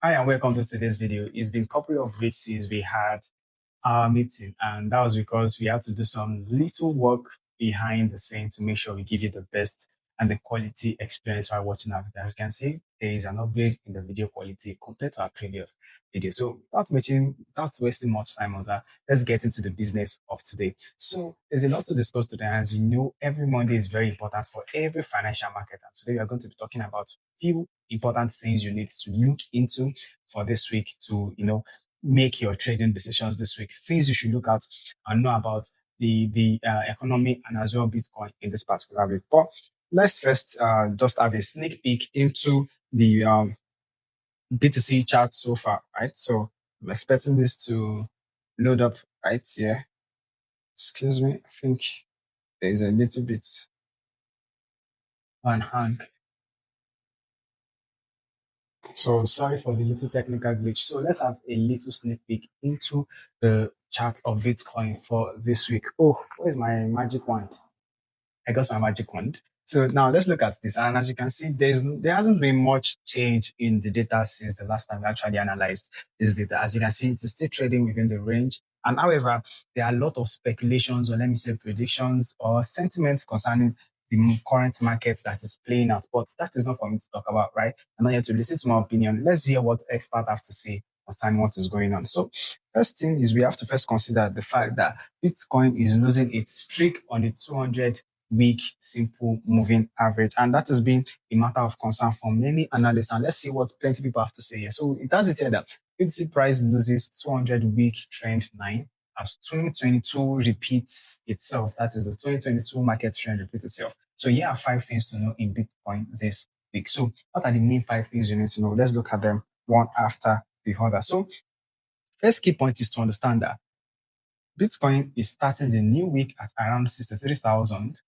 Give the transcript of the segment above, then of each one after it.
Hi and welcome to today's video. It's been a couple of weeks since we had our meeting, and that was because we had to do some little work behind the scene to make sure we give you the best and the quality experience while watching our video. As you can see, there is an upgrade in the video quality compared to our previous video. So without wasting much time on that, let's get into the business of today. So there's a lot to discuss today. As you know, every Monday is very important for every financial market. And today we are going to be talking about few important things you need to look into for this week to, make your trading decisions this week. Things you should look at and know about the economy and as well Bitcoin in this particular week. But let's first just have a sneak peek into the BTC chart so far, right? So I'm expecting this to load up right here. Excuse me, I think there is a little bit on hang. So sorry for the little technical glitch. So let's have a little sneak peek into the chart of Bitcoin for this week. Oh, where's my magic wand? I got my magic wand. So now let's look at this. And as you can see, there hasn't been much change in the data since the last time we actually analyzed this data. As you can see, it's still trading within the range. And however, there are a lot of speculations, or let me say predictions or sentiments concerning the current market that is playing out. But that is not for me to talk about, right? I'm not here to listen to my opinion. Let's hear what experts have to say concerning what is going on. So first thing is we have to first consider the fact that Bitcoin is losing its streak on the 200-week simple moving average. And that has been a matter of concern for many analysts. And let's see what plenty of people have to say here. So it has it here that BTC price loses 200-week trend line as 2022 repeats itself. That is the 2022 market trend repeats itself. So here are 5 things to know in Bitcoin this week. So what are the main 5 things you need to know? Let's look at them one after the other. So first key point is to understand that Bitcoin is starting the new week at around 63,000,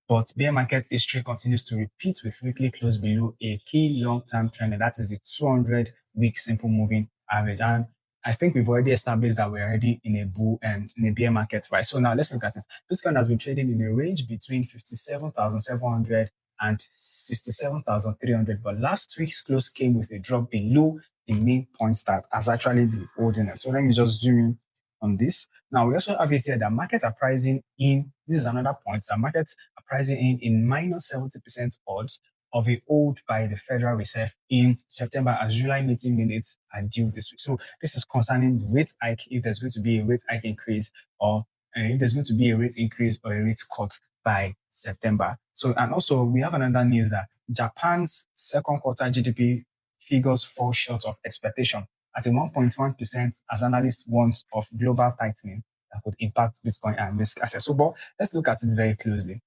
but bear market history continues to repeat with weekly close below a key long-term trend, and that is the 200-week simple moving average. And I think we've already established that we're already in a bull and in a bear market, right? So now let's look at it. Bitcoin has been trading in a range between 57,700 and 67,300, but last week's close came with a drop below the main point that has actually been holding it. So let me just zoom in on this. Now we also have it here that markets are pricing in. This is another point. That markets are pricing in minus 70% odds of a hold by the Federal Reserve in September, as July meeting minutes are due this week. So this is concerning the rate hike, if there's going to be a rate hike increase, or if there's going to be a rate increase or a rate cut by September. So, and also we have another news that Japan's second quarter GDP figures fall short of expectation at a 1.1% as analysts warns of global tightening that could impact Bitcoin and risk assets. So, but let's look at it very closely.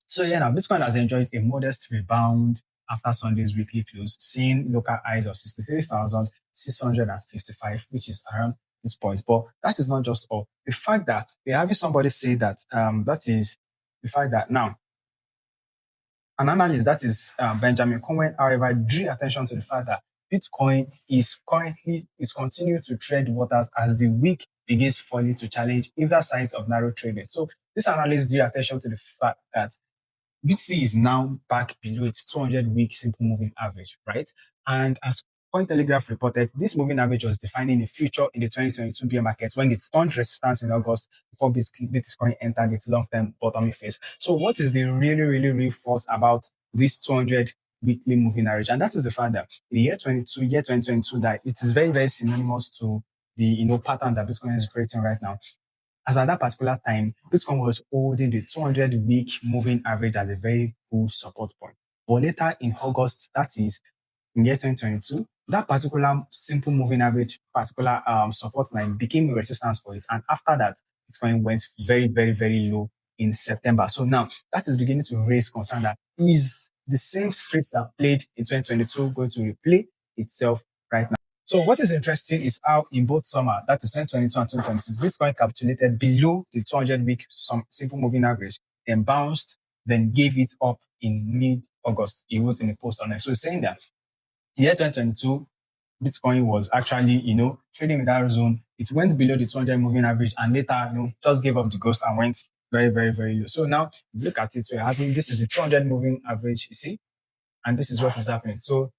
So yeah, now Bitcoin has enjoyed a modest rebound after Sunday's weekly close, seeing local highs of 63,655, which is around this point. But that is not just all. The fact that we're having somebody say that, that is the fact that now an analyst, that is Benjamin Cohen, however, drew attention to the fact that Bitcoin is continuing to tread waters as the week begins falling to challenge either sides of narrow trading. So this analyst drew attention to the fact that BTC is now back below its 200-week simple moving average, right? And as Cointelegraph reported, this moving average was defining a future in the 2022 bear market when it turned resistance in August before Bitcoin entered its long-term bottoming phase. So what is the really force about this 200 weekly moving average? And that is the fact that in the year 2022, that it is very synonymous to the pattern that Bitcoin is creating right now. As at that particular time, Bitcoin was holding the 200-week moving average as a very good support point. But later in August, that is in year 2022, that particular simple moving average, particular support line became a resistance for it. And after that, Bitcoin went very low in September. So now that is beginning to raise concern that is the same script that played in 2022 going to replay itself right now. So what is interesting is how in both summer, that is 2022 and 2026, Bitcoin capitulated below the 200-week simple moving average, then bounced, then gave it up in mid-August. He wrote in a post on it. So saying that the year 2022, Bitcoin was actually, trading in that zone. It went below the 200 moving average and later, just gave up the ghost and went very low. So now, look at it. We're having, this is the 200 moving average, you see, and this is what is happening. So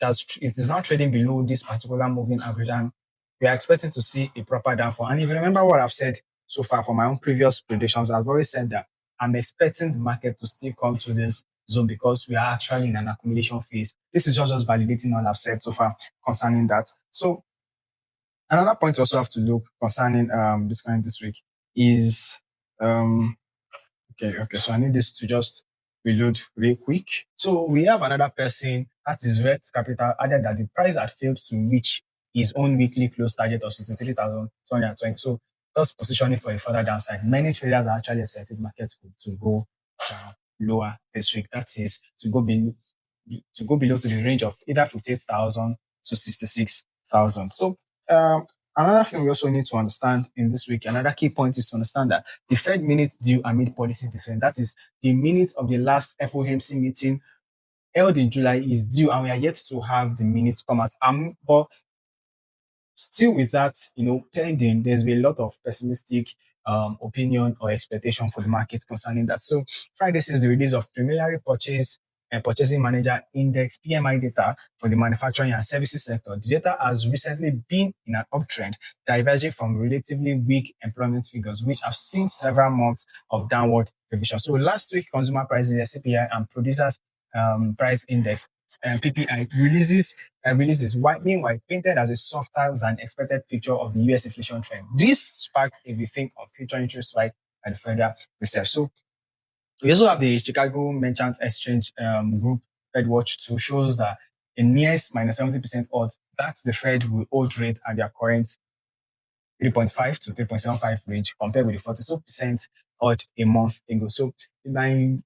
it is not trading below this particular moving average, and we are expecting to see a proper downfall. And if you remember what I've said so far for my own previous predictions, I've always said that I'm expecting the market to still come to this zone because we are actually in an accumulation phase. This is just validating all I've said so far concerning that. So another point you also have to look concerning Bitcoin this week is um okay. So I need this to just reload real quick. So we have another person that is Red Capital added that the price had failed to reach his own weekly close target of 63,220. So just positioning for a further downside. Many traders are actually expecting markets to go lower this week. That is to go below to the range of either 58,000 to 66,000. So another thing we also need to understand in this week, another key point is to understand that the Fed minutes due amid policy decision. That is the minutes of the last FOMC meeting held in July is due, and we are yet to have the minutes come out. But still with that, pending, there's been a lot of pessimistic opinion or expectation for the market concerning that. So Friday is the release of preliminary purchase and purchasing manager index PMI data for the manufacturing and services sector. The data has recently been in an uptrend, diverging from relatively weak employment figures, which have seen several months of downward revision. So last week, consumer price index CPI and producers price index PPI releases. Meanwhile, painted as a softer than expected picture of the US inflation trend. This sparked a rethink of future interest rate by the Federal Reserve. So we also have the Chicago Merchant Exchange Group Fed Watch 2 shows that in nearest minus 70% odds that the Fed will hold rate at their current 3.5 to 3.75 range compared with the 42% odd a month ago. So my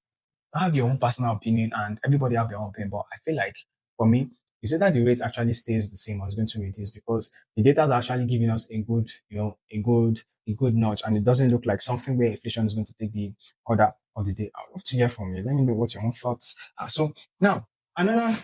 have your own personal opinion and everybody have their own opinion. But I feel like for me, you say that the rate actually stays the same or is going to reduce because the data is actually giving us a good, a good notch, and it doesn't look like something where inflation is going to take the order of the day. I'd love to hear from you. Let me know what your own thoughts are. So now another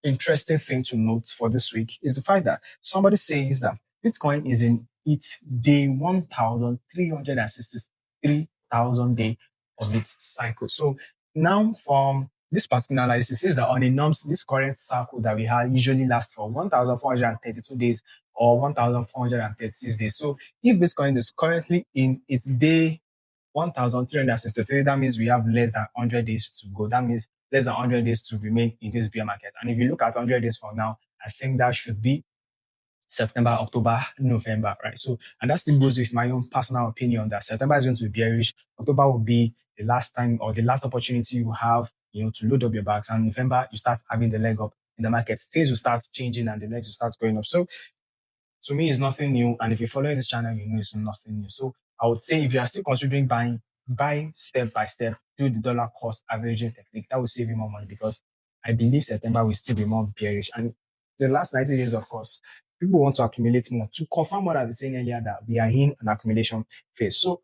interesting thing to note for this week is the fact that somebody says that Bitcoin is in its day 1,363,000 day of its cycle. So now from this particular analysis says that on a norms, this current cycle that we have usually lasts for 1,432 days or 1,436 days. So if Bitcoin is currently in its day 1,363, that means we have less than 100 days to go. That means less than 100 days to remain in this bear market. And if you look at 100 days from now, I think that should be September, October, November, right? So, and that still goes with my own personal opinion that September is going to be bearish. October will be the last time or the last opportunity you have, to load up your bags. And November, you start having the leg up in the market. Things will start changing and the legs will start going up. So, to me, it's nothing new. And if you follow this channel, you know it's nothing new. So, I would say if you are still considering buy step by step, do the dollar cost averaging technique. That will save you more money because I believe September will still be more bearish. And the last 90 days, of course, people want to accumulate more to confirm what I was saying earlier that we are in an accumulation phase. So